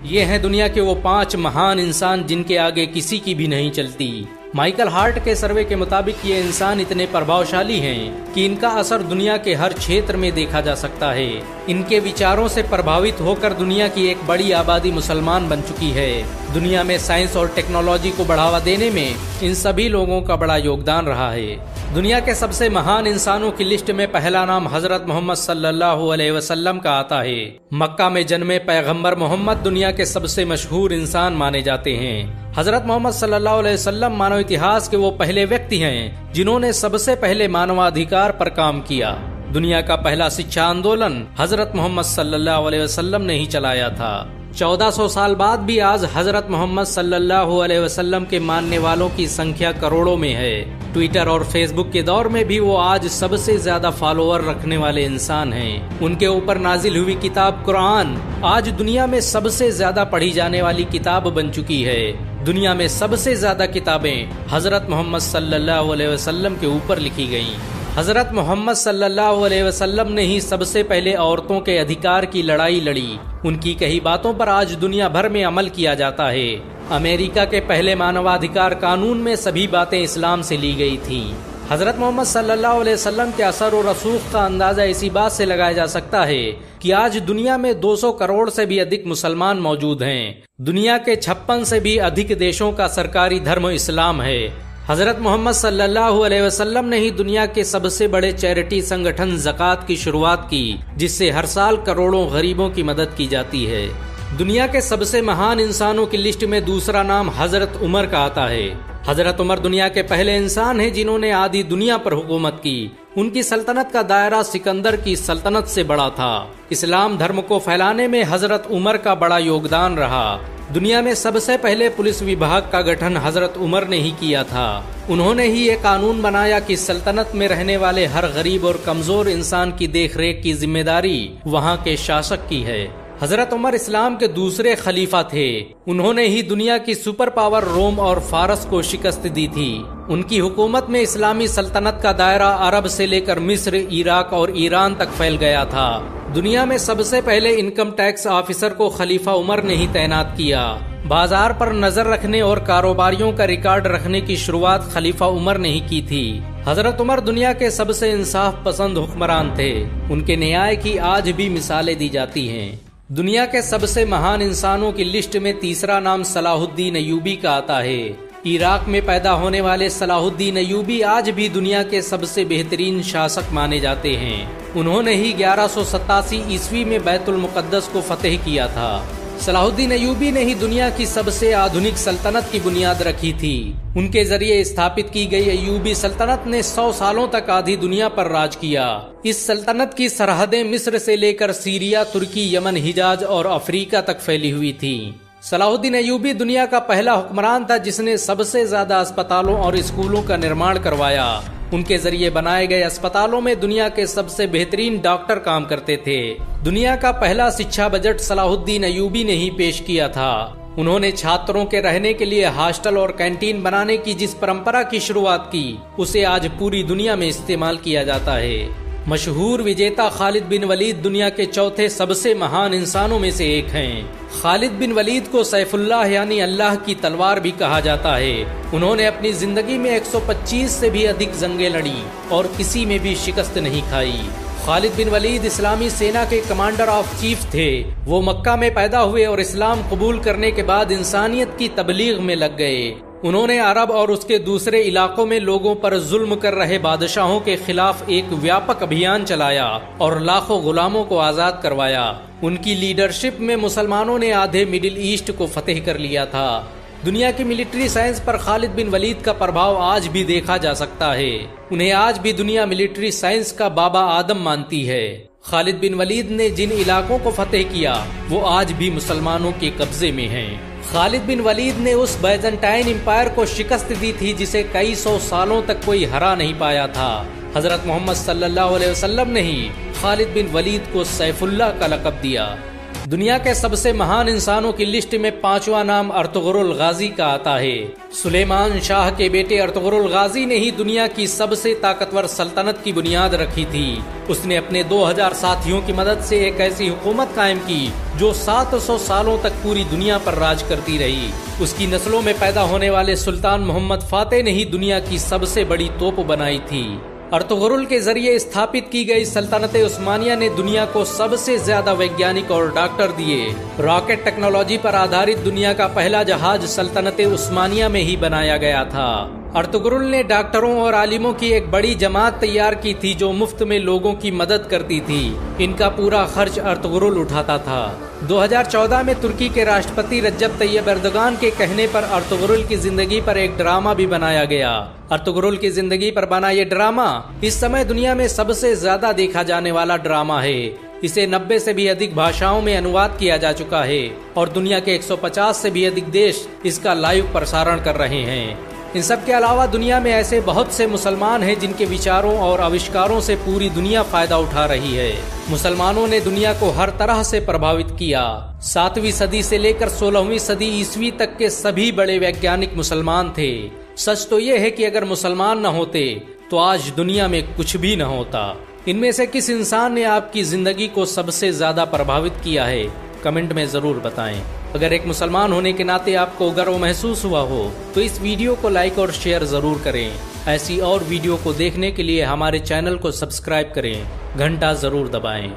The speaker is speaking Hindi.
ये हैं दुनिया के वो 5 महान इंसान जिनके आगे किसी की भी नहीं चलती। माइकल हार्ट के सर्वे के मुताबिक ये इंसान इतने प्रभावशाली हैं कि इनका असर दुनिया के हर क्षेत्र में देखा जा सकता है। इनके विचारों से प्रभावित होकर दुनिया की एक बड़ी आबादी मुसलमान बन चुकी है। दुनिया में साइंस और टेक्नोलॉजी को बढ़ावा देने में इन सभी लोगों का बड़ा योगदान रहा है। दुनिया के सबसे महान इंसानों की लिस्ट में पहला नाम हजरत मोहम्मद सल्लल्लाहु अलैहि वसल्लम का आता है। मक्का में जन्मे पैगंबर मोहम्मद दुनिया के सबसे मशहूर इंसान माने जाते हैं। हजरत मोहम्मद सल्लल्लाहु अलैहि वसल्लम मानव इतिहास के वो पहले व्यक्ति हैं जिन्होंने सबसे पहले मानवाधिकार पर काम किया। दुनिया का पहला शिक्षा आंदोलन हजरत मोहम्मद सल्लल्लाहु अलैहि वसल्लम ने ही चलाया था। 1400 साल बाद भी आज हजरत मोहम्मद सल्लल्लाहु अलैहि वसल्लम के मानने वालों की संख्या करोड़ों में है। ट्विटर और फेसबुक के दौर में भी वो आज सबसे ज्यादा फॉलोअर रखने वाले इंसान हैं। उनके ऊपर नाजिल हुई किताब कुरान आज दुनिया में सबसे ज्यादा पढ़ी जाने वाली किताब बन चुकी है। दुनिया में सबसे ज्यादा किताबें हजरत मोहम्मद सल्लल्लाहु अलैहि वसल्लम के ऊपर लिखी गईं। हजरत मोहम्मद सल्लल्लाहु अलैहि वसल्लम ने ही सबसे पहले औरतों के अधिकार की लड़ाई लड़ी। उनकी कही बातों पर आज दुनिया भर में अमल किया जाता है। अमेरिका के पहले मानवाधिकार कानून में सभी बातें इस्लाम से ली गई थी। हजरत मोहम्मद सल्लल्लाहु अलैहि वसल्लम के असर और रसूख का अंदाजा इसी बात से लगाया जा सकता है कि आज दुनिया में 200 करोड़ से भी अधिक मुसलमान मौजूद हैं। दुनिया के 56 से भी अधिक देशों का सरकारी धर्म इस्लाम है। हजरत मोहम्मद सल्लल्लाहु अलैहि वसल्लम ने ही दुनिया के सबसे बड़े चैरिटी संगठन ज़कात की शुरुआत की, जिससे हर साल करोड़ों गरीबों की मदद की जाती है। दुनिया के सबसे महान इंसानों की लिस्ट में दूसरा नाम हजरत उमर का आता है। हजरत उमर दुनिया के पहले इंसान हैं जिन्होंने आधी दुनिया पर हुकूमत की। उनकी सल्तनत का दायरा सिकंदर की सल्तनत से बड़ा था। इस्लाम धर्म को फैलाने में हजरत उमर का बड़ा योगदान रहा। दुनिया में सबसे पहले पुलिस विभाग का गठन हजरत उमर ने ही किया था। उन्होंने ही ये कानून बनाया कि सल्तनत में रहने वाले हर गरीब और कमजोर इंसान की देखरेख की जिम्मेदारी वहाँ के शासक की है। हजरत उमर इस्लाम के दूसरे खलीफा थे। उन्होंने ही दुनिया की सुपर पावर रोम और फारस को शिकस्त दी थी। उनकी हुकूमत में इस्लामी सल्तनत का दायरा अरब से लेकर मिस्र, इराक और ईरान तक फैल गया था। दुनिया में सबसे पहले इनकम टैक्स ऑफिसर को खलीफा उमर ने ही तैनात किया। बाजार पर नजर रखने और कारोबारियों का रिकॉर्ड रखने की शुरुआत खलीफा उमर ने ही की थी। हजरत उमर दुनिया के सबसे इंसाफ पसंद हुक्मरान थे। उनके न्याय की आज भी मिसालें दी जाती हैं। दुनिया के सबसे महान इंसानों की लिस्ट में तीसरा नाम सलाहुद्दीन अय्यूबी का आता है। इराक में पैदा होने वाले सलाहुद्दीन अय्यूबी आज भी दुनिया के सबसे बेहतरीन शासक माने जाते हैं। उन्होंने ही 1187 ईस्वी में बैतुल मुकद्दस को फतेह किया था। सलाहुद्दीन अय्यूबी ने ही दुनिया की सबसे आधुनिक सल्तनत की बुनियाद रखी थी। उनके जरिए स्थापित की गई अय्यूबी सल्तनत ने 100 सालों तक आधी दुनिया पर राज किया। इस सल्तनत की सरहदें मिस्र से लेकर सीरिया, तुर्की, यमन, हिजाज और अफ्रीका तक फैली हुई थी। सलाहुद्दीन अय्यूबी दुनिया का पहला हुक्मरान था जिसने सबसे ज्यादा अस्पतालों और स्कूलों का निर्माण करवाया। उनके जरिए बनाए गए अस्पतालों में दुनिया के सबसे बेहतरीन डॉक्टर काम करते थे। दुनिया का पहला शिक्षा बजट सलाहुद्दीन अय्यूबी ने ही पेश किया था। उन्होंने छात्रों के रहने के लिए हॉस्टल और कैंटीन बनाने की जिस परंपरा की शुरुआत की, उसे आज पूरी दुनिया में इस्तेमाल किया जाता है। मशहूर विजेता खालिद बिन वलीद दुनिया के चौथे सबसे महान इंसानों में से एक हैं। खालिद बिन वलीद को सैफुल्लाह यानी अल्लाह की तलवार भी कहा जाता है। उन्होंने अपनी जिंदगी में 125 से भी अधिक जंगें लड़ी और किसी में भी शिकस्त नहीं खाई। खालिद बिन वलीद इस्लामी सेना के कमांडर ऑफ चीफ थे। वो मक्का में पैदा हुए और इस्लाम कबूल करने के बाद इंसानियत की तबलीग में लग गए। उन्होंने अरब और उसके दूसरे इलाकों में लोगों पर जुल्म कर रहे बादशाहों के खिलाफ एक व्यापक अभियान चलाया और लाखों गुलामों को आजाद करवाया। उनकी लीडरशिप में मुसलमानों ने आधे मिडिल ईस्ट को फतेह कर लिया था। दुनिया की मिलिट्री साइंस पर खालिद बिन वलीद का प्रभाव आज भी देखा जा सकता है। उन्हें आज भी दुनिया मिलिट्री साइंस का बाबा आदम मानती है। खालिद बिन वलीद ने जिन इलाकों को फतेह किया वो आज भी मुसलमानों के कब्जे में हैं। खालिद बिन वलीद ने उस बैजेंटाइन एम्पायर को शिकस्त दी थी जिसे कई सौ सालों तक कोई हरा नहीं पाया था। हजरत मोहम्मद सल्लल्लाहु अलैहि वसल्लम ने ही खालिद बिन वलीद को सैफुल्लाह का लक़ब दिया। दुनिया के सबसे महान इंसानों की लिस्ट में 5वां नाम अर्तुगरुल गाजी का आता है। सुलेमान शाह के बेटे अर्तुगरुल गाजी ने ही दुनिया की सबसे ताकतवर सल्तनत की बुनियाद रखी थी। उसने अपने 2000 साथियों की मदद से एक ऐसी हुकूमत कायम की जो 700 सालों तक पूरी दुनिया पर राज करती रही। उसकी नस्लों में पैदा होने वाले सुल्तान मोहम्मद फातेह ने ही दुनिया की सबसे बड़ी तोप बनाई थी। अर्तुगरुल के जरिए स्थापित की गई सल्तनत उस्मानिया ने दुनिया को सबसे ज्यादा वैज्ञानिक और डॉक्टर दिए। रॉकेट टेक्नोलॉजी पर आधारित दुनिया का पहला जहाज सल्तनत उस्मानिया में ही बनाया गया था। अर्तुगरुल ने डॉक्टरों और आलिमों की एक बड़ी जमात तैयार की थी जो मुफ्त में लोगों की मदद करती थी। इनका पूरा खर्च अर्तुगरुल उठाता था। 2014 में तुर्की के राष्ट्रपति रज्जब तैयब एर्दोगान के कहने पर अर्तुगरुल की जिंदगी पर एक ड्रामा भी बनाया गया। अर्तुगरुल की जिंदगी पर बना ये ड्रामा इस समय दुनिया में सबसे ज्यादा देखा जाने वाला ड्रामा है। इसे 90 से भी अधिक भाषाओं में अनुवाद किया जा चुका है और दुनिया के 150 से भी अधिक देश इसका लाइव प्रसारण कर रहे हैं। इन सब के अलावा दुनिया में ऐसे बहुत से मुसलमान हैं जिनके विचारों और आविष्कारों से पूरी दुनिया फायदा उठा रही है। मुसलमानों ने दुनिया को हर तरह से प्रभावित किया। 7वीं सदी से लेकर 16वीं सदी ईस्वी तक के सभी बड़े वैज्ञानिक मुसलमान थे। सच तो ये है कि अगर मुसलमान न होते तो आज दुनिया में कुछ भी न होता। इनमें से किस इंसान ने आपकी जिंदगी को सबसे ज्यादा प्रभावित किया है, कमेंट में जरूर बताएं। अगर एक मुसलमान होने के नाते आपको गर्व महसूस हुआ हो तो इस वीडियो को लाइक और शेयर जरूर करें। ऐसी और वीडियो को देखने के लिए हमारे चैनल को सब्सक्राइब करें, घंटा जरूर दबाएं।